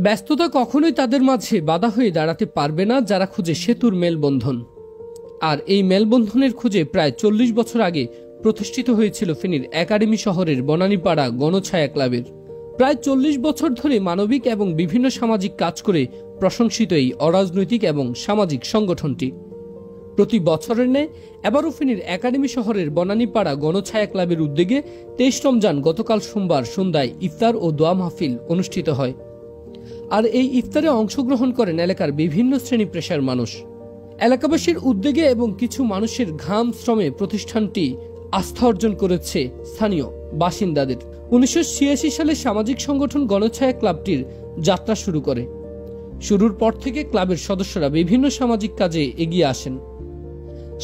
ব্যস্ততা কখনোই তাদের মাঝে বাধা হয়ে দাঁড়াতে পারবে না যারা খুঁজে সেতুর মেলবন্ধন। আর এই মেলবন্ধনের খুঁজে প্রায় 40 বছর আগে প্রতিষ্ঠিত হয়েছিল ফেনীর একাডেমি শহরের বনানীপাড়া গণছায়া ক্লাবের। প্রায় 40 বছর ধরে মানবিক এবং বিভিন্ন সামাজিক কাজ করে প্রশংসিত এই অরাজনৈতিক এবং সামাজিক সংগঠনটি প্রতি বছরের ন্যায় এবারও ফেনীর একাডেমি শহরের বনানীপাড়া গণছায়া ক্লাবের উদ্যোগে 23 রমজান গতকাল সোমবার সন্ধ্যায় ইফতার ও দোয়া মাহফিল অনুষ্ঠিত হয়। আর এই ইফতারে অংশগ্রহণ করেন এলাকার বিভিন্ন শ্রেণী পেশার মানুষ। এলাকাবাসীর উদ্যোগে এবং কিছু মানুষের ঘাম শ্রমে প্রতিষ্ঠানটি আস্থা অর্জন করেছে স্থানীয় বাসিন্দাদের। 1986 সালে সামাজিক সংগঠন গণছায়া ক্লাবটির যাত্রা শুরু করে। শুরুর পর থেকে ক্লাবের সদস্যরা বিভিন্ন সামাজিক কাজে এগিয়ে আসেন।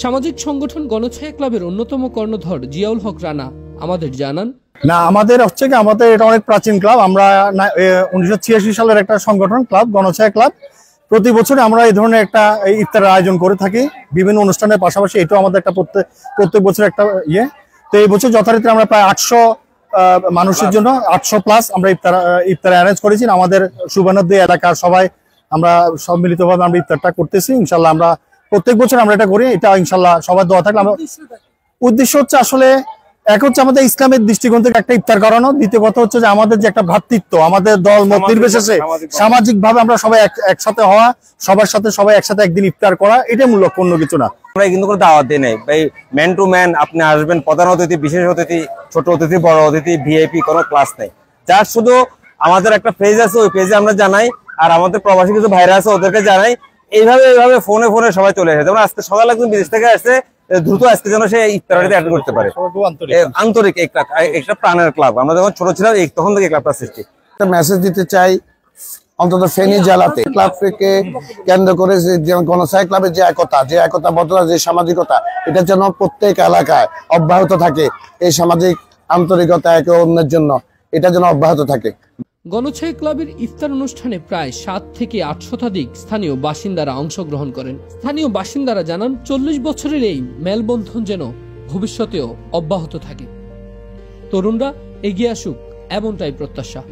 সামাজিক সংগঠন গণছায়া ক্লাবের অন্যতম কর্ণধর জিয়াউল হক রানা আমাদের জানান, না আমাদের হচ্ছে কি আমাদের এটা অনেক প্রাচীন ক্লাব। আমরা 1986 সালের একটা সংগঠন ক্লাব গণছায়া ক্লাব। প্রতি বছরে আমরা এই ধরনের একটা ইফতারের আয়োজন করে থাকি বিভিন্ন অনুষ্ঠানের পাশাপাশি। এটাও আমাদের একটা প্রত্যেক বছর একটা তো এই বছর যথারীতি আমরা প্রায় 800 মানুষের জন্য 800+ আমরা ইফতার অ্যারেঞ্জ করেছি। আমাদের সুবর্ণদ্বীপ এলাকার সবাই আমরা সম্মিলিতভাবে আমরা ইফতারটা করতেছি। ইনশাল্লাহ আমরা প্রত্যেক বছর আমরা এটা করি। এটা ইনশাল্লাহ সবার দোয়া থাকলে আমরা উদ্দেশ্য হচ্ছে আসলে এক হচ্ছে আমাদের ইসলামের দৃষ্টিকোণ থেকে একটা ইফতার করানো, দ্বিতীয় কথা হচ্ছে যে আমাদের যে একটা ভ্রাতৃত্ব, আমাদের দল মত নির্বিশেষে সামাজিক ভাবে আমরা সবাই একসাথে হওয়া, সবার সাথে সবাই একসাথে একদিন ইফতার করা, এটা মূল লক্ষ্য, অন্য কিছু না। আমরা কিন্তু কোনো দাওয়াত দিই নাই ভাই, ম্যান টু ম্যান আপনি আসবেন, প্রধান অতিথি, বিশেষ অতিথি, ছোট অতিথি, বড় অতিথি, ভিআইপি, কোনো ক্লাস নেই। যার শুধু আমাদের একটা পেজ আছে, ওই পেজে আমরা জানাই, আর আমাদের প্রবাসী কিছু ভাইরা আছে ওদেরকে জানাই। এইভাবে ফোনে সবাই চলে আসে। যেমন আজকে সকালে একজন বিদেশ থেকে আসছে, দ্রুত আজকে যেন সে ইফতারিতে অ্যাটেন্ড করতে পারে। আন্তরিক একটা প্রাণের ক্লাব। আমরা যখন ছোট ছিলাম তখন থেকে ক্লাবটা সৃষ্টি। একটা মেসেজ দিতে চাই অন্তত ফেনী জেলাতে ক্লাবকে কেন্দ্র করে যে গণছায়া ক্লাবের যে একতাবদ্ধতা, যে সামাজিকতা, এটা যেন প্রত্যেক এলাকায় অব্যাহত থাকে। এই সামাজিক আন্তরিকতা একে অন্যের জন্য এটা যেন অব্যাহত থাকে। গণছায়া ক্লাবের ইফতার অনুষ্ঠানে প্রায় 7 থেকে 8 শতাধিক স্থানীয় বাসিন্দারা অংশগ্রহণ করেন। স্থানীয় বাসিন্দারা জানান 40 বছরের এই মেলবন্ধন যেন ভবিষ্যতেও অব্যাহত থাকে। তরুণরা এগিয়ে আসুক এমনটাই প্রত্যাশা।